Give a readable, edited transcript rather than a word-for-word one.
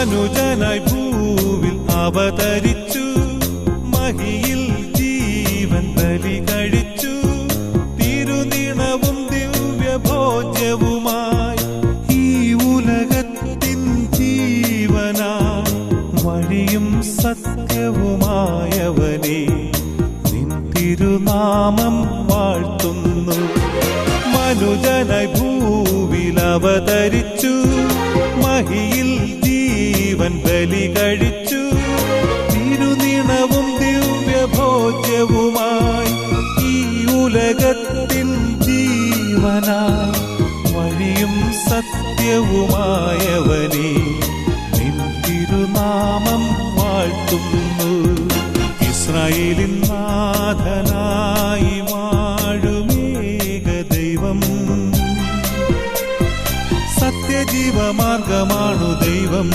മനുജനായി ഭൂവിൽ അവതരിച്ചു, മഹിയിൽ ജീവൻ ബലി കഴിച്ചു. തിരുനിണവും ദിവ്യഭോജ്യവുമായി ഈ ഉലകത്തിൻ ജീവനായി വഴിയും സത്യവുമായവനെ നിൻ തിരുനാമം വാഴ്ത്തുന്നു. മനുജനായി ഭൂവിൽ അവതരിച്ചു, മഹിയിൽ ജീവൻ ബലി കഴിച്ചു. തിരുനിണവും ദിവ്യഭോജ്യവുമായി ഈ ഉലകത്തിൽ ജീവനായി വഴിയും സത്യവുമായവനെ നിൻ തിരുനാമം വാഴ്ത്തുന്നു. ഇസ്രായേലിൻ നാഥനായി വാഴുമേക ദൈവം, സത്യജീവമാർഗമാണു ദൈവം.